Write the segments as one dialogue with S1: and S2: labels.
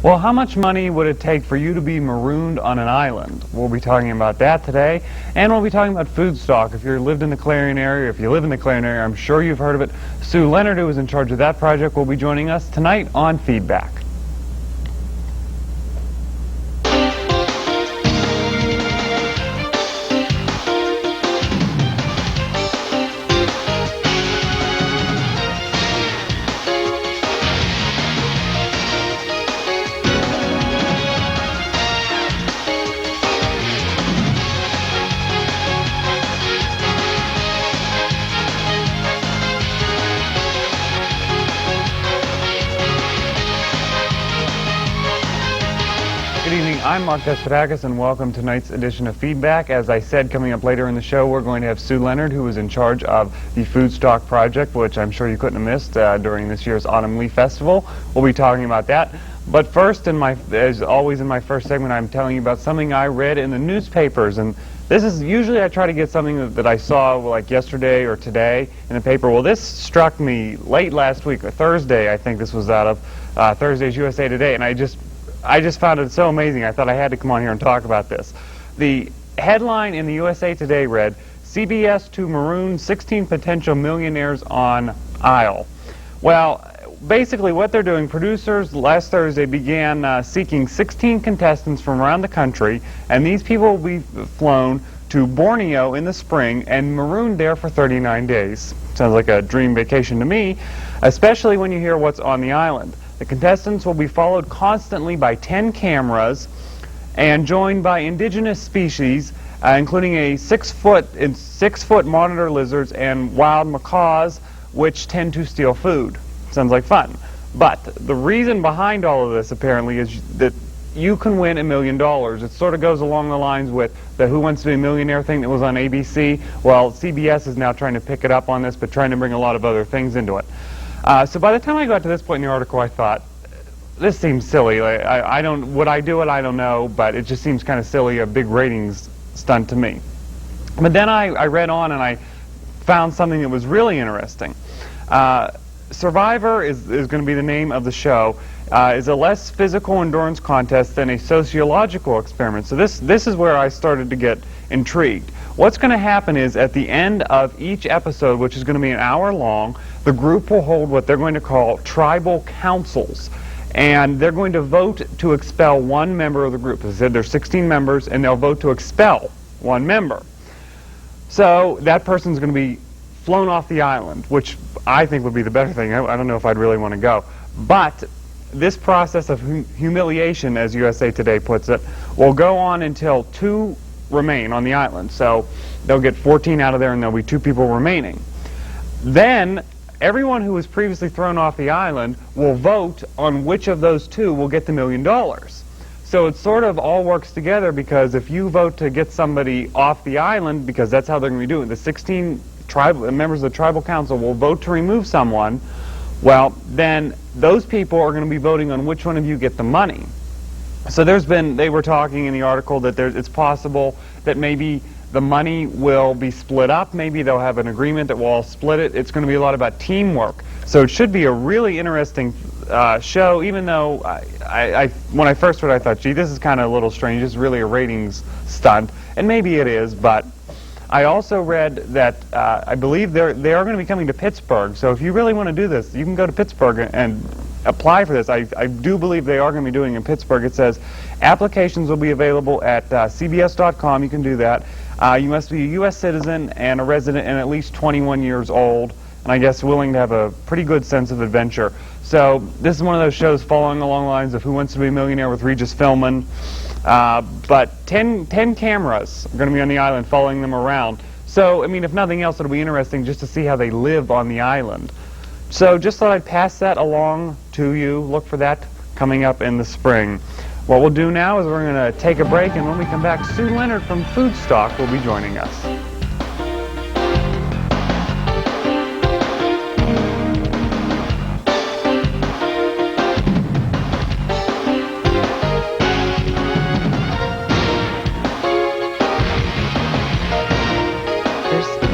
S1: Well, how much money would it take for you to be marooned on an island? We'll be talking about that today, and we'll be talking about Foodstock. If you lived in the Clarion area, if you live in the Clarion area, I'm sure you've heard of it. Sue Leonard, who is in charge of that project, will be joining us tonight on Feedback. Good evening, I'm Mark Despotakis, and welcome to tonight's edition of Feedback. As I said, coming up later in the show, we're going to have Sue Leonard, who is in charge of the Foodstock project, which I'm sure you couldn't have missed during this year's Autumn Leaf Festival. We'll be talking about that. But first, as always in my first segment, I'm telling you about something I read in the newspapers. And this is usually I try to get something that I saw like yesterday or today in the paper. Well, this struck me late last week, or Thursday, I think this was out of Thursday's USA Today, and I just found it so amazing. I thought I had to come on here and talk about this. The headline in the USA Today read, CBS to maroon 16 potential millionaires on aisle. Well, basically what they're doing, producers last Thursday began seeking 16 contestants from around the country, and these people will be flown to Borneo in the spring and marooned there for 39 days. Sounds like a dream vacation to me, especially when you hear what's on the island. The contestants will be followed constantly by 10 cameras and joined by indigenous species, including a 6-foot monitor lizards and wild macaws, which tend to steal food. Sounds like fun. But the reason behind all of this, apparently, is that you can win $1 million. It sort of goes along the lines with the Who Wants to Be a Millionaire thing that was on ABC. Well, CBS is now trying to pick it up on this, but trying to bring a lot of other things into it. So by the time I got to this point in the article, I thought, this seems silly. Would I do it? I don't know, but it just seems kind of silly, a big ratings stunt to me. But then I read on and I found something that was really interesting. Survivor is going to be the name of the show. Is a less physical endurance contest than a sociological experiment. So this is where I started to get intrigued. What's going to happen is at the end of each episode, which is going to be an hour long, the group will hold what they're going to call tribal councils. And they're going to vote to expel one member of the group. As I said, there's 16 members, and they'll vote to expel one member. So that person's going to be flown off the island, which I think would be the better thing. I don't know if I'd really want to go. But this process of humiliation, as USA Today puts it, will go on until 2 remain on the island. So they'll get 14 out of there, and there'll be 2 people remaining. Then everyone who was previously thrown off the island will vote on which of those 2 will get the $1 million. So it sort of all works together, because if you vote to get somebody off the island, because that's how they're going to be doing it, the 16 members of the tribal council will vote to remove someone. Well, then those people are going to be voting on which one of you get the money. So they were talking in the article that it's possible that maybe the money will be split up. Maybe they'll have an agreement that we'll all split it. It's going to be a lot about teamwork. So it should be a really interesting show, even though when I first read it, I thought, gee, this is kind of a little strange. It's really a ratings stunt. And maybe it is, but I also read that I believe they are going to be coming to Pittsburgh. So if you really want to do this, you can go to Pittsburgh and apply for this. I do believe they are going to be doing it in Pittsburgh. It says applications will be available at cbs.com. You can do that. You must be a U.S. citizen and a resident and at least 21 years old, and I guess willing to have a pretty good sense of adventure. So this is one of those shows following along the lines of Who Wants to Be a Millionaire with Regis Philbin. But 10 cameras are going to be on the island following them around. So, I mean, if nothing else, it'll be interesting just to see how they live on the island. So just thought I'd pass that along to you. Look for that coming up in the spring. What we'll do now is we're going to take a break, and when we come back, Sue Leonard from Foodstock will be joining us.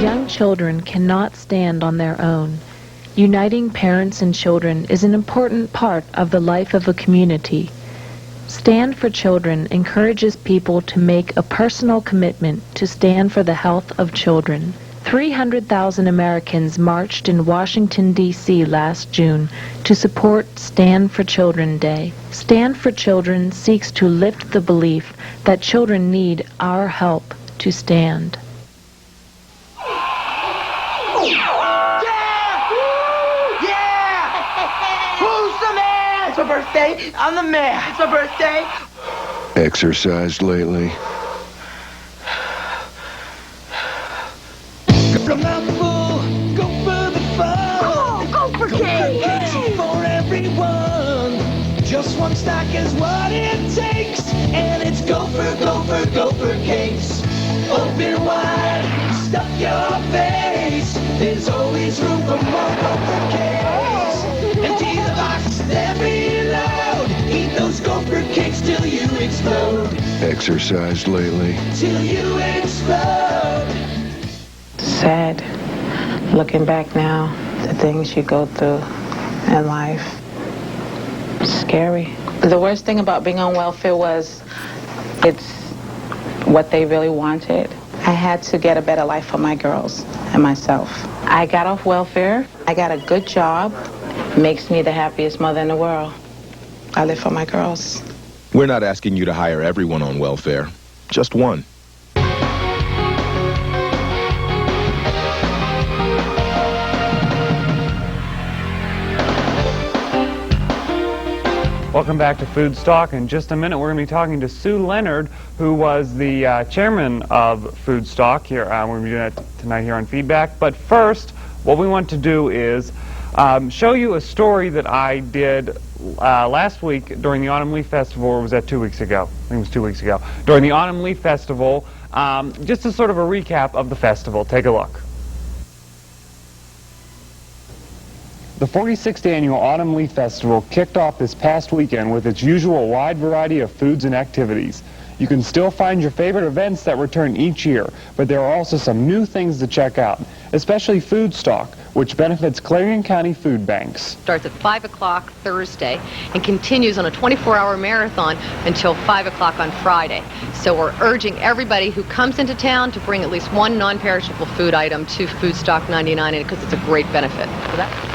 S2: Young children cannot stand on their own. Uniting parents and children is an important part of the life of a community. Stand for Children encourages people to make a personal commitment to stand for the health of children. 300,000 Americans marched in Washington, D.C. last June to support Stand for Children Day. Stand for Children seeks to lift the belief that children need our help to stand.
S3: It's my birthday. I'm the man. It's my birthday.
S4: Exercised lately?
S5: From mouthful, go for the fun.
S3: Go for cake.
S5: For everyone. Just one stack is what it takes. And it's gopher cakes. Open wide, stuff your face. There's always room for more gopher cakes. Empty the box, then reload. Eat those gopher cakes till you explode.
S4: Exercised lately?
S5: Till you explode.
S6: Sad, looking back now, the things you go through in life. Scary. The worst thing about being on welfare was it's what they really wanted. I had to get a better life for my girls and myself. I got off welfare. I got a good job. Makes me the happiest mother in the world. I live for my girls.
S7: We're not asking you to hire everyone on welfare, just one.
S1: Welcome back to Foodstock. In just a minute, we're going to be talking to Sue Leonard, who was the chairman of Foodstock. Here, we're going to be doing that tonight here on Feedback. But first, what we want to do is show you a story that I did last week during the Autumn Leaf Festival, or was that 2 weeks ago? I think it was 2 weeks ago. During the Autumn Leaf Festival, just as sort of a recap of the festival. Take a look. The 46th Annual Autumn Leaf Festival kicked off this past weekend with its usual wide variety of foods and activities. You can still find your favorite events that return each year, but there are also some new things to check out, especially Foodstock, which benefits Clarion County food banks.
S8: Starts at 5 o'clock Thursday and continues on a 24-hour marathon until 5 o'clock on Friday. So we're urging everybody who comes into town to bring at least one non-perishable food item to Foodstock 99 because it's a great benefit.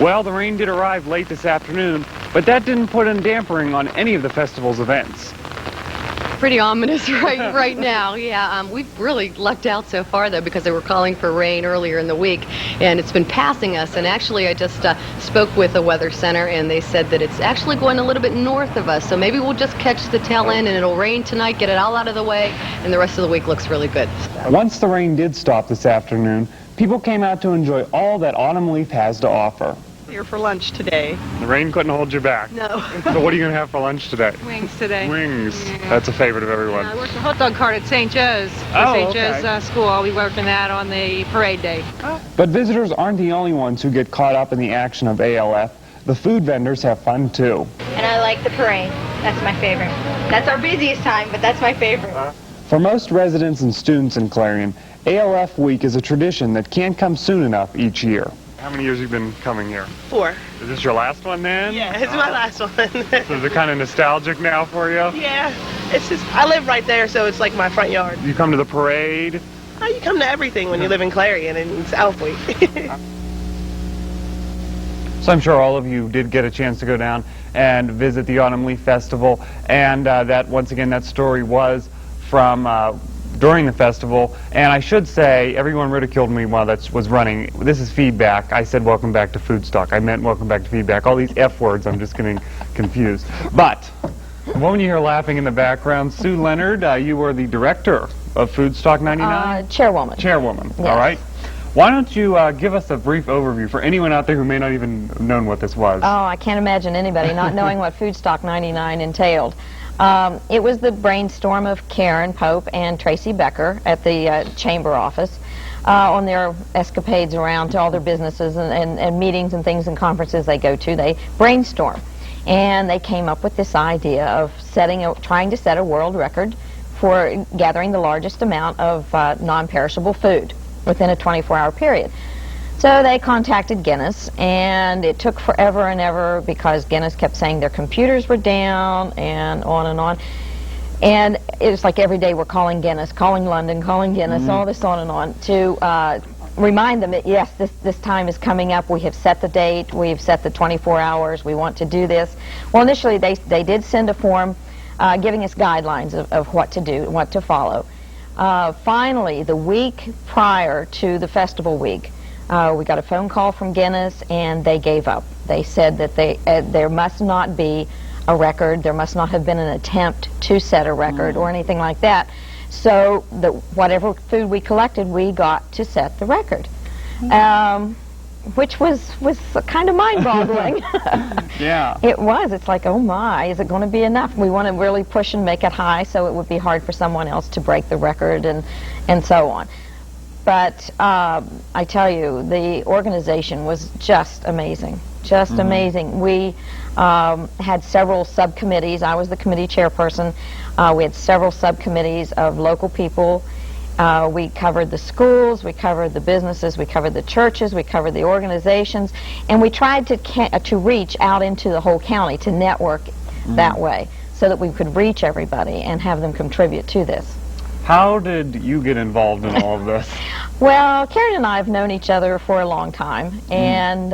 S1: Well, the rain did arrive late this afternoon, but that didn't put a dampering on any of the festival's events.
S8: Pretty ominous right now. Yeah, we've really lucked out so far, though, because they were calling for rain earlier in the week, and it's been passing us. And actually, I just spoke with the Weather Center, and they said that it's actually going a little bit north of us. So maybe we'll just catch the tail end, and it'll rain tonight, get it all out of the way, and the rest of the week looks really good.
S1: Once the rain did stop this afternoon, people came out to enjoy all that Autumn Leaf has to offer.
S9: Here for lunch today.
S1: The rain couldn't hold you back.
S9: No.
S1: So what are you going to have for lunch today?
S9: Wings today.
S1: Wings.
S9: Yeah.
S1: That's a favorite of everyone.
S9: I work the hot dog cart at St. Joe's.
S1: Oh,
S9: St.
S1: okay.
S9: Joe's school. I'll be working that on the parade day. Oh.
S1: But visitors aren't the only ones who get caught up in the action of ALF. The food vendors have fun too.
S10: And I like the parade. That's my favorite. That's our busiest time, but that's my favorite.
S1: For most residents and students in Clarion, ALF Week is a tradition that can't come soon enough each year. How many years have you been coming here?
S9: 4.
S1: Is this your last one then?
S9: Yeah, it's my last one.
S1: So is it kind of nostalgic now for you?
S9: Yeah, it's just, I live right there, so it's like my front yard.
S1: You come to the parade?
S9: Oh, you come to everything when you live in Clarion, and it's ALF Week.
S1: So I'm sure all of you did get a chance to go down and visit the Autumn Leaf Festival, and that, once again, that story was from during the festival. And I should say, everyone ridiculed me while that was running. This is Feedback. I said welcome back to Foodstock. I meant welcome back to Feedback. All these F words, I'm just getting confused. But the woman you hear laughing in the background, Sue Leonard, you were the director of Foodstock 99?
S2: Chairwoman.
S1: Chairwoman,
S2: Yes.
S1: all right. Why don't you give us a brief overview for anyone out there who may not even have known what this was?
S11: Oh, I can't imagine anybody not knowing what Foodstock 99 entailed. It was the brainstorm of Karen Pope and Tracy Becker at the chamber office on their escapades around to all their businesses and meetings and things and conferences they go to. They brainstorm, and they came up with this idea of trying to set a world record for gathering the largest amount of non-perishable food within a 24-hour period. So they contacted Guinness, and it took forever and ever because Guinness kept saying their computers were down and on and on. And it was like every day we're calling Guinness, calling London, calling Guinness, all this on and on to remind them that, yes, this time is coming up. We have set the date. We've set the 24 hours. We want to do this. Well, initially they did send a form giving us guidelines of what to do, what to follow. Finally, the week prior to the festival week, we got a phone call from Guinness, and they gave up. They said that there must not be a record, there must not have been an attempt to set a record or anything like that. So whatever food we collected, we got to set the record, which was kind of mind-boggling.
S1: Yeah.
S11: It was. It's like, oh my, is it going to be enough? We want to really push and make it high so it would be hard for someone else to break the record and so on. But I tell you, the organization was just amazing, just amazing. We had several subcommittees. I was the committee chairperson. We had several subcommittees of local people. We covered the schools, we covered the businesses, we covered the churches, we covered the organizations, and we tried to reach out into the whole county, to network that way, so that we could reach everybody and have them contribute to this.
S1: How did you get involved in all of this?
S11: Well, Karen and I have known each other for a long time, and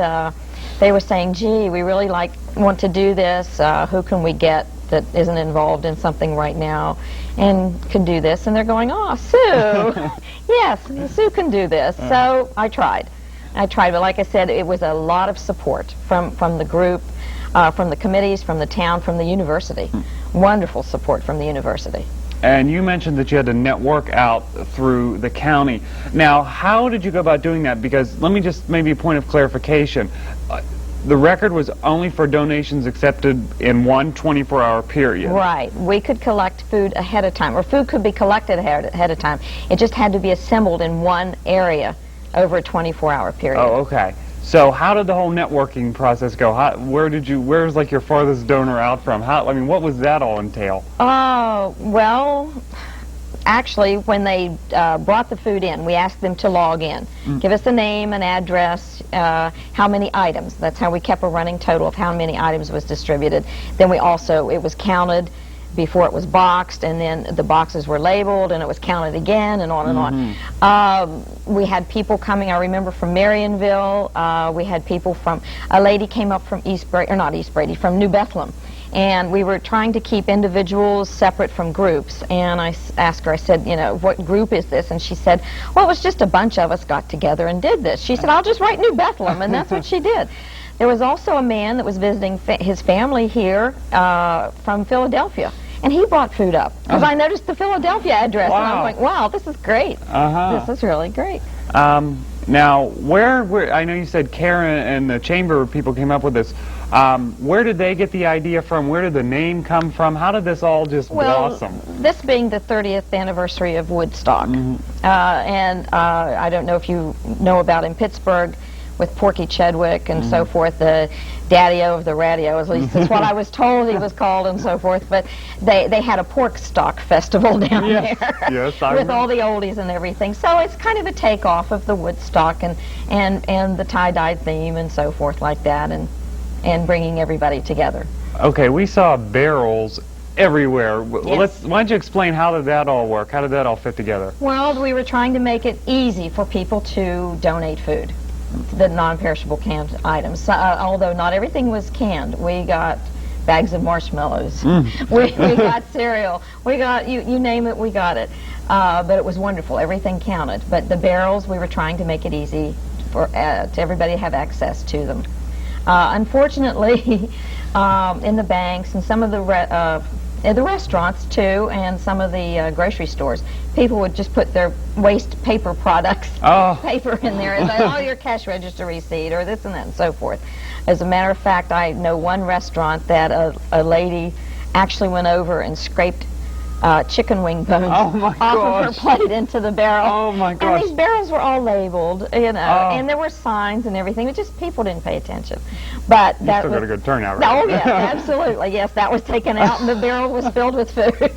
S11: they were saying, gee, we really want to do this. Who can we get that isn't involved in something right now and can do this? And they're going, oh, Sue, yes, Sue can do this. So I tried, but like I said, it was a lot of support from the group, from the committees, from the town, from the university. Wonderful support from the university.
S1: And you mentioned that you had to network out through the county. Now, how did you go about doing that? Because let me just maybe a point of clarification. The record was only for donations accepted in one 24-hour period.
S11: Right. We could collect food ahead of time, or food could be collected ahead of time. It just had to be assembled in one area over a 24-hour period.
S1: Oh, okay. So how did the whole networking process go? Where's like your farthest donor out from? What was that all entail?
S11: Well, actually, when they brought the food in, we asked them to log in. Give us the name and address, how many items. That's how we kept a running total of how many items was distributed. Then it was counted before it was boxed, and then the boxes were labeled, and it was counted again, and on and on. We had people coming, I remember, from Marionville. We had people a lady came up from from New Bethlehem. And we were trying to keep individuals separate from groups. And I asked her, I said, what group is this? And she said, well, it was just a bunch of us got together and did this. She said, I'll just write New Bethlehem, and that's what she did. There was also a man that was visiting his family here from Philadelphia. And he brought food up, because I noticed the Philadelphia address, and I'm like, wow, this is great. This is really great.
S1: Now, where I know you said Karen and the chamber people came up with this. Where did they get the idea from? Where did the name come from? How did this all just blossom?
S11: This being the 30th anniversary of Woodstock, and I don't know if you know about in Pittsburgh, with Porky Chedwick and so forth, the daddy-o of the radio, at least that's what I was told he was called and so forth, but they had a pork stock festival down there with all the oldies and everything. So it's kind of a takeoff of the Woodstock and the tie-dyed theme and so forth like that, and bringing everybody together.
S1: Okay, we saw barrels everywhere. Why don't you explain how did that all work? How did that all fit together?
S11: Well, we were trying to make it easy for people to donate food, the non-perishable canned items. Although not everything was canned. We got bags of marshmallows. We got cereal. We got, you name it, we got it. But it was wonderful. Everything counted. But the barrels, we were trying to make it easy for to everybody to have access to them. Unfortunately, in the banks and some of the restaurants too, and some of the grocery stores, people would just put their waste paper products, paper in there, and say, oh, your cash register receipt, or this and that, and so forth. As a matter of fact, I know one restaurant that a lady actually went over and scraped chicken wing bones off of her plate into the barrel.
S1: Oh my gosh.
S11: And these barrels were all labeled, and there were signs and everything. It just people didn't pay attention. But
S1: you still got a good turnout, right?
S11: Oh yes, absolutely. Yes, that was taken out, and the barrel was filled with food.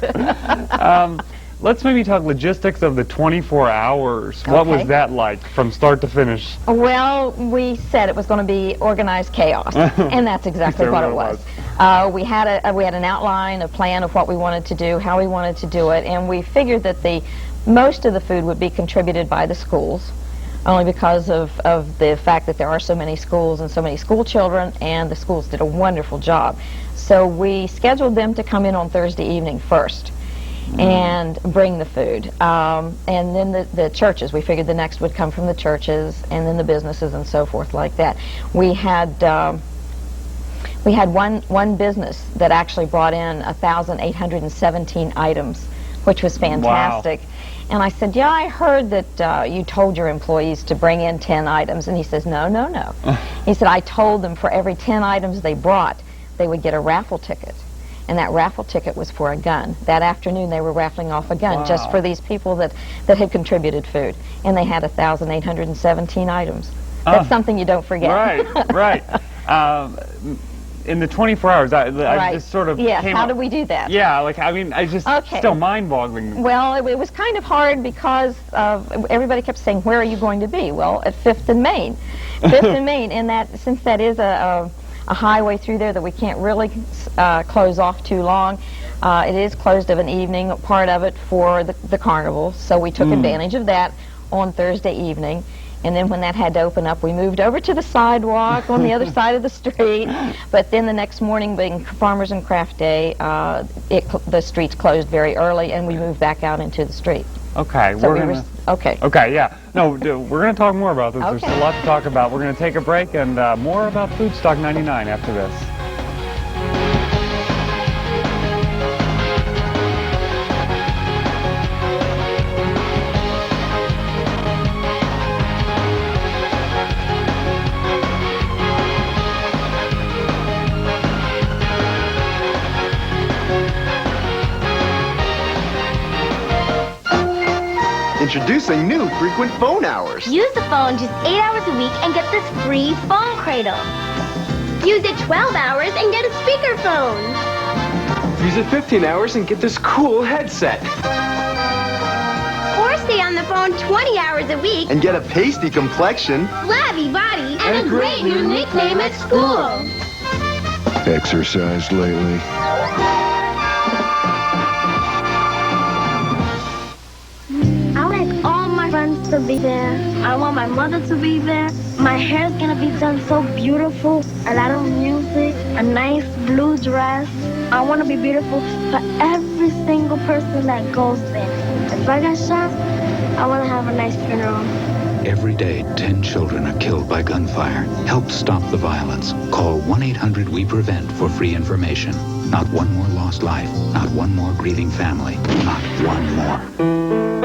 S1: let's maybe talk logistics of the 24 hours. What was
S11: Okay.
S1: that like from start to finish?
S11: Well, we said it was going to be organized chaos, and that's exactly
S1: Sure
S11: what it
S1: what it
S11: was. We had an outline, a plan of what we wanted to do, how we wanted to do it, and we figured that most of the food would be contributed by the schools, only because of the fact that there are so many schools and so many school children, and the schools did a wonderful job. So we scheduled them to come in on Thursday evening first and bring the food. And then the churches, we figured the next would come from the churches, and then the businesses and so forth like that. We had one business that actually brought in 1,817 items, which was fantastic. Wow. And I said, yeah, I heard that you told your employees to bring in 10 items. And he says, no, no, no. He said, I told them for every 10 items they brought, they would get a raffle ticket. And that raffle ticket was for a gun. That afternoon they were raffling off a gun just for these people that had contributed food. And they had 1,817 items. That's something you don't forget.
S1: Right, right. In the 24 hours, I just sort of came
S11: how
S1: up,
S11: did we do that?
S1: Yeah, like, I mean, I just, still mind-boggling.
S11: Well, it was kind of hard because everybody kept saying, where are you going to be? Well, at 5th and Main. 5th and Main, and since that is a highway through there that we can't really close off too long, it is closed of an evening, part of it for the carnival, so we took advantage of that on Thursday evening. And then when that had to open up, we moved over to the sidewalk on the other side of the street. But then the next morning, being Farmers and Craft Day, the streets closed very early, and we moved back out into the street.
S1: Okay,
S11: So
S1: Okay, yeah. No, we're going to talk more about this.
S11: Okay.
S1: There's a lot to talk about. We're going to take a break, and more about Foodstock 99 after this.
S12: Introducing new frequent phone hours.
S13: Use the phone just 8 hours a week and get this free phone cradle. Use it 12 hours and get a speakerphone.
S12: Use it 15 hours and get this cool headset.
S13: Or stay on the phone 20 hours a week
S12: And get a pasty complexion.
S13: flabby body, and a great new nickname at school.
S4: Exercised lately?
S13: I like all my friends to be there. I want my mother to be there. My hair's gonna be done so beautiful. A lot of music, a nice blue dress. I want to be beautiful for every single person that goes there. If I get shot, I want to have a nice funeral.
S14: Every day, 10 children are killed by gunfire. Help stop the violence. Call 1-800-WE-PREVENT for free information. Not one more lost life. Not one more grieving family. Not one more.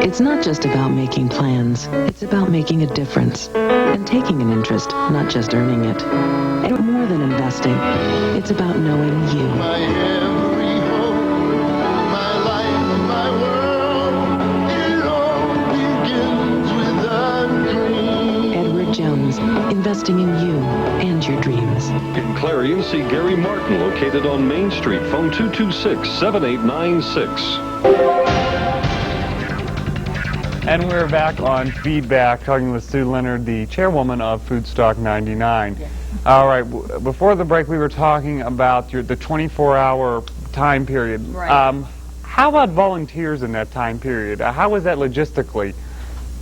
S15: It's not just about making plans. It's about making a difference. And taking an interest, not just earning it. And more than investing, it's about knowing you. Jones, investing in you and your dreams.
S16: In Clarion, see Gary Martin, located on Main Street. Phone 226-7896.
S1: And we're back on Feedback, talking with Sue Leonard, the chairwoman of Foodstock 99. Yes. All right, before the break, we were talking about the 24-hour time period.
S11: Right.
S1: How about volunteers in that time period? How was that logistically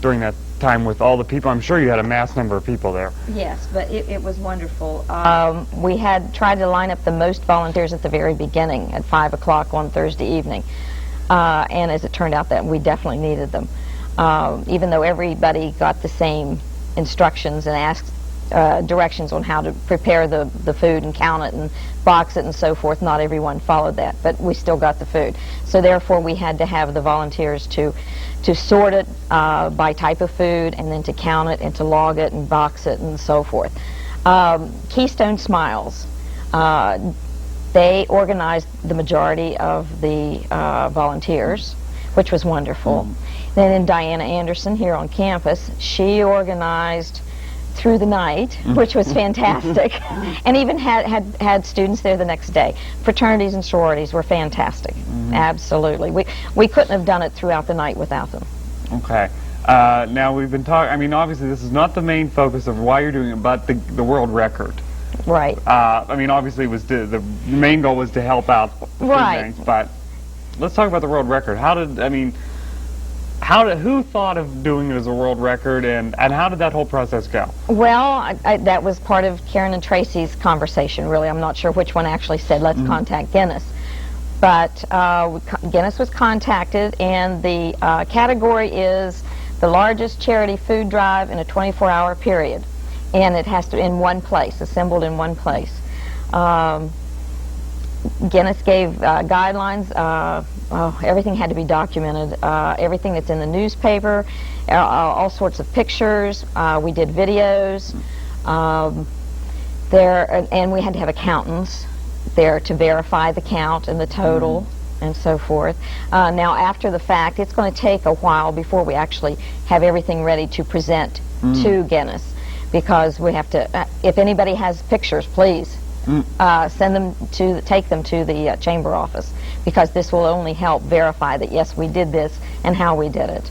S1: during that time with all the people? I'm sure you had a mass number of people there.
S11: Yes, but it was wonderful. We had tried to line up the most volunteers at the very beginning at 5 o'clock on Thursday evening. And as it turned out, that we definitely needed them. Even though everybody got the same instructions and asked directions on how to prepare the food and count it and box it and so forth, not everyone followed that, but we still got the food. So therefore we had to have the volunteers to sort it by type of food, and then to count it and to log it and box it and so forth. Keystone Smiles, they organized the majority of the volunteers, which was wonderful. Then Diana Anderson here on campus, she organized through the night, which was fantastic, and even had students there the next day. Fraternities and sororities were fantastic. Absolutely. We couldn't have done it throughout the night without them.
S1: Okay. Now we've been talking, I mean, obviously this is not the main focus of why you're doing it, but the world record.
S11: Right.
S1: I mean, obviously it was the main goal was to help out food banks, but let's talk about the world record. Who thought of doing it as a world record, and how did that whole process go?
S11: Well, that was part of Karen and Tracy's conversation, really. I'm not sure which one actually said, let's contact Guinness. But Guinness was contacted, and the category is the largest charity food drive in a 24-hour period. And it has to in one place, assembled in one place. Guinness gave guidelines. Everything had to be documented. Everything that's in the newspaper, all sorts of pictures. We did videos. And we had to have accountants there to verify the count and the total and so forth. Now, after the fact, it's going to take a while before we actually have everything ready to present to Guinness, because we have to, if anybody has pictures, please send them take them to the chamber office, because this will only help verify that yes, we did this and how we did it.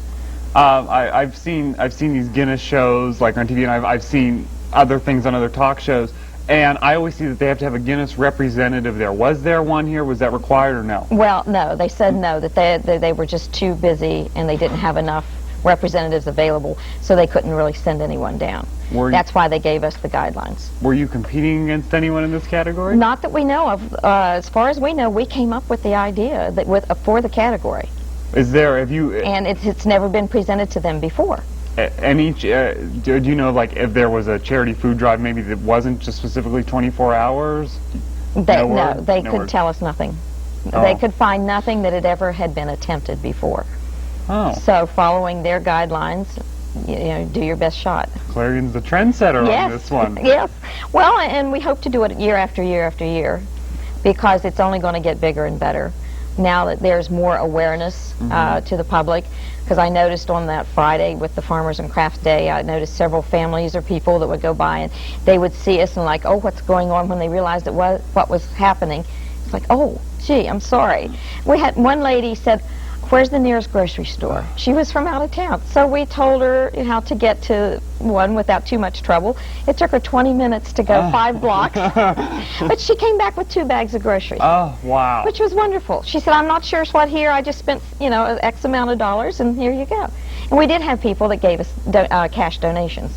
S1: I've seen these Guinness shows like on TV, and I've seen other things on other talk shows, and I always see that they have to have a Guinness representative there. Was there one here? Was that required or no?
S11: Well, no. They said no, that they were just too busy and they didn't have enough representatives available, so they couldn't really send anyone down. That's why they gave us the guidelines.
S1: Were you competing against anyone in this category?
S11: Not that we know of. As far as we know, we came up with the idea that for the category. And it's never been presented to them before.
S1: And do you know, like, if there was a charity food drive maybe that wasn't just specifically 24 hours?
S11: No, they could tell us nothing. They could find nothing that had been attempted before. So following their guidelines, do your best shot.
S1: Clarion's the trendsetter on this one.
S11: Yes. Well, and we hope to do it year after year after year, because it's only going to get bigger and better now that there's more awareness to the public. Because I noticed on that Friday with the Farmers and Crafts Day, I noticed several families or people that would go by and they would see us and like, oh, what's going on, when they realized what was happening. It's like, oh, gee, I'm sorry. We had one lady said, where's the nearest grocery store? She was from out of town. So we told her how to get to one without too much trouble. It took her 20 minutes to go 5 blocks. But she came back with 2 bags of groceries.
S1: Oh, wow.
S11: Which was wonderful. She said, I'm not sure what here. I just spent, X amount of dollars, and here you go. And we did have people that gave us cash donations.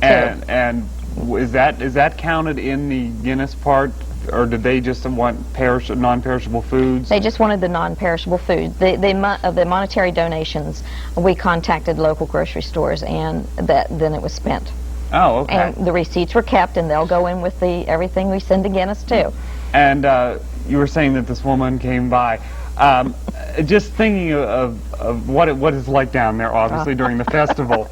S1: And is that counted in the Guinness part? Or did they just want non-perishable foods?
S11: They just wanted the non-perishable food. The monetary donations, we contacted local grocery stores, and then it was spent.
S1: Oh, okay.
S11: And the receipts were kept, and they'll go in with everything we send to Guinness too.
S1: And you were saying that this woman came by. Just thinking of what it's like down there, obviously during the festival.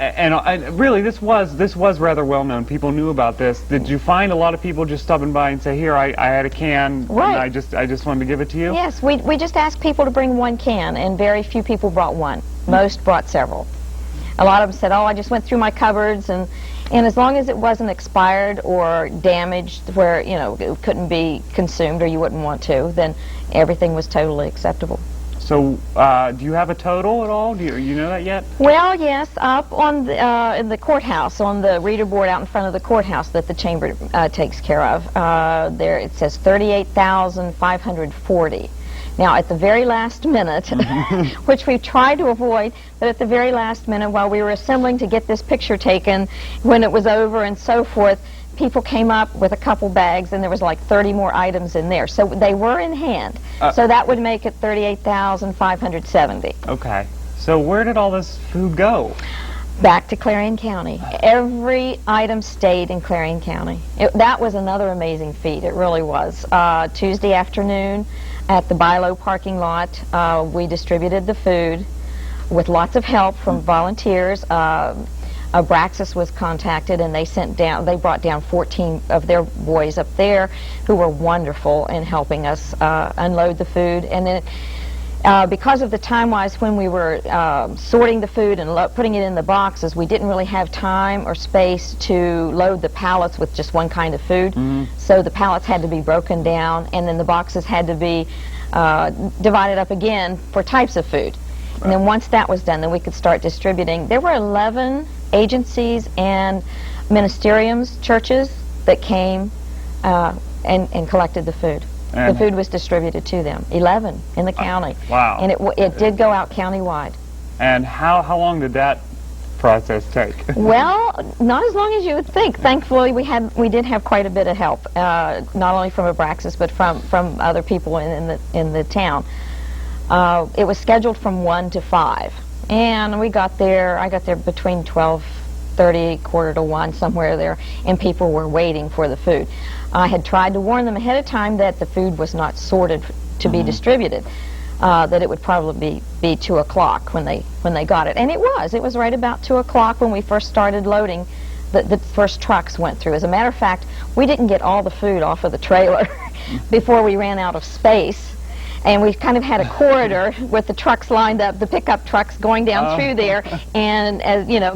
S1: And really, this was rather well known. People knew about this. Did you find a lot of people just stopping by and say, "Here, I had a can,
S11: right.
S1: and I just wanted to give it to you"?
S11: Yes, we just asked people to bring 1 can, and very few people brought 1. Most brought several. A lot of them said, "Oh, I just went through my cupboards," and as long as it wasn't expired or damaged, where it couldn't be consumed or you wouldn't want to, then everything was totally acceptable.
S1: So, do you have a total at all? Do you know that yet?
S11: Well, yes, up on in the courthouse, on the reader board out in front of the courthouse that the chamber takes care of, there it says 38,540. Now, at the very last minute, which we've tried to avoid, but at the very last minute, while we were assembling to get this picture taken, when it was over and so forth, people came up with a couple bags, and there was like 30 more items in there. So they were in hand. So that would make it 38,570.
S1: Okay. So where did all this food go?
S11: Back to Clarion County. Every item stayed in Clarion County. That was another amazing feat. It really was. Tuesday afternoon at the Bilo parking lot, we distributed the food with lots of help from volunteers. Abraxas was contacted, and they brought down 14 of their boys up there who were wonderful in helping us unload the food. And then Because of the time-wise when we were sorting the food and putting it in the boxes, we didn't really have time or space to load the pallets with just one kind of food. So the pallets had to be broken down, and then the boxes had to be divided up again for types of food. And then once that was done, then we could start distributing. There were 11 agencies and ministeriums, churches, that came and collected the food.
S1: And
S11: the food was distributed to them. 11 in the county.
S1: Wow.
S11: And it did go out countywide.
S1: And how long did that process take?
S11: Well, not as long as you would think. Thankfully, we did have quite a bit of help, not only from Abraxas, but from other people in the town. It was scheduled from 1 to 5, and I got there between 12:30, quarter to 1, somewhere there, and people were waiting for the food. I had tried to warn them ahead of time that the food was not sorted to be distributed, that it would probably be 2 o'clock when they got it, and it was right about 2 o'clock when we first started loading. The first trucks went through. As a matter of fact, we didn't get all the food off of the trailer before we ran out of space. And we kind of had a corridor with the trucks lined up, the pickup trucks going down through there, and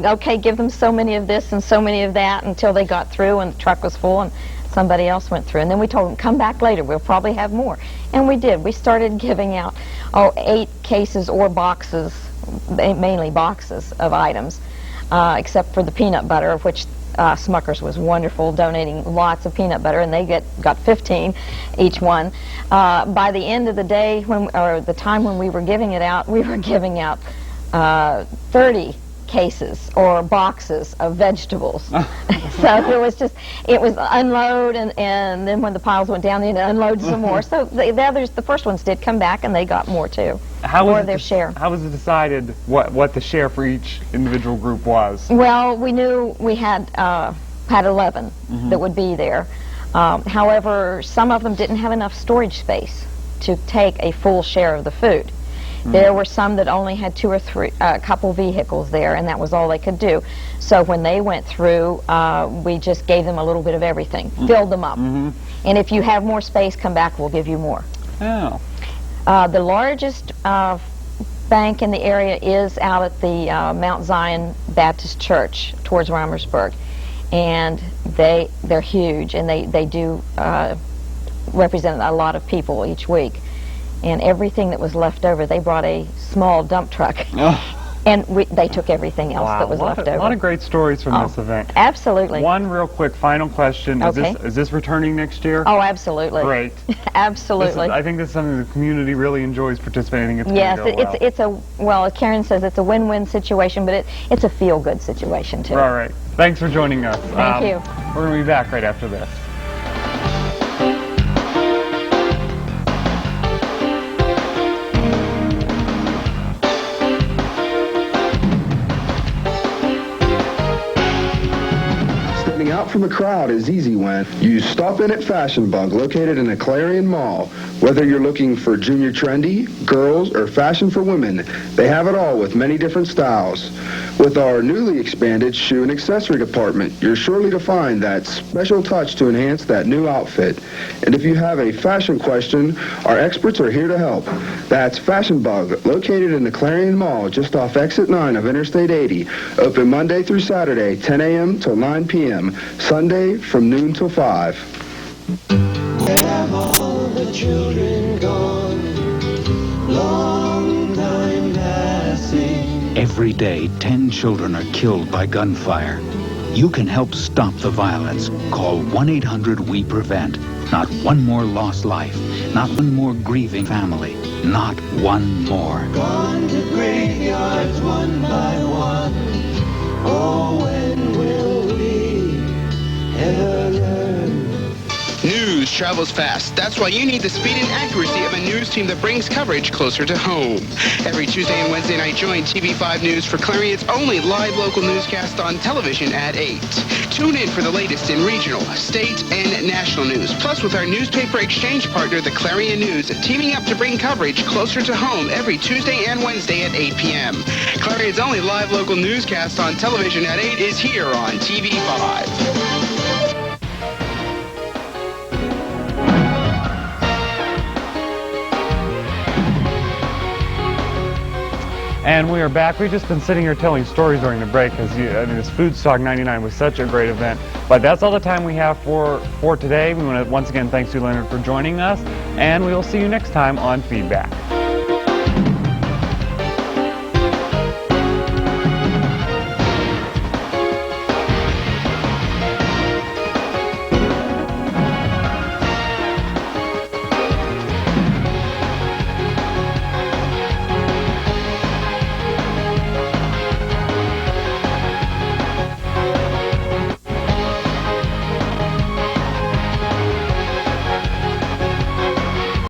S11: okay, give them so many of this and so many of that until they got through and the truck was full and somebody else went through. And then we told them, come back later, we'll probably have more. And we did. We started giving out 8 cases or boxes, mainly boxes of items, except for the peanut butter, of which Smucker's was wonderful, donating lots of peanut butter, and they got 15 each one. By the end of the day, or the time when we were giving it out, we were giving out 30 cases or boxes of vegetables. So it was unload, and then when the piles went down, they'd unload some more. So the first ones did come back, and they got more too. More of their share.
S1: How was it decided what the share for each individual group was?
S11: Well, we knew we had 11 that would be there. However, some of them didn't have enough storage space to take a full share of the food. There were some that only had 2 or 3, a couple vehicles there, and that was all they could do. So when they went through, we just gave them a little bit of everything, filled them up. And if you have more space, come back, we'll give you more.
S1: Oh.
S11: The largest bank in the area is out at the Mount Zion Baptist Church towards Reimersburg. And they're huge, and they do represent a lot of people each week. And everything that was left over, they brought a small dump truck, and they took everything else that was left over.
S1: A lot of great stories from this event.
S11: Absolutely.
S1: One real quick final question.
S11: Okay.
S1: Is this returning next year?
S11: Oh, absolutely.
S1: Great.
S11: Absolutely.
S1: I think this is something the community really enjoys participating in.
S11: Yes, Karen says it's a win-win situation, but it's a feel-good situation too.
S1: All right. Thanks for joining us.
S11: Thank you.
S1: We're going to be back right after this.
S17: Out from the crowd is easy when you stop in at Fashion Bug, located in the Clarion Mall. Whether you're looking for junior trendy, girls, or fashion for women, they have it all with many different styles. With our newly expanded shoe and accessory department, you're surely to find that special touch to enhance that new outfit. And if you have a fashion question, our experts are here to help. That's Fashion Bug, located in the Clarion Mall, just off Exit 9 of Interstate 80. Open Monday through Saturday, 10 a.m. till 9 p.m. Sunday from noon till 5.
S5: Where have all the children gone? Long time passing.
S14: Every day, 10 children are killed by gunfire. You can help stop the violence. Call 1-800-WE-PREVENT. Not one more lost life. Not one more grieving family. Not one more.
S5: Gone to graveyards one by one. Oh, when will we ever learn?
S18: News travels fast. That's why you need the speed and accuracy of a news team that brings coverage closer to home. Every Tuesday and Wednesday night, join TV5 News for Clarion's only live local newscast on television at 8. Tune in for the latest in regional, state, and national news. Plus, with our newspaper exchange partner, the Clarion News, teaming up to bring coverage closer to home every Tuesday and Wednesday at 8 p.m. Clarion's only live local newscast on television at 8 is here on TV5.
S1: And we are back. We've just been sitting here telling stories during the break because this Foodstock 99 was such a great event. But that's all the time we have for today. We want to once again thanks to Leonard for joining us, and we will see you next time on Feedback.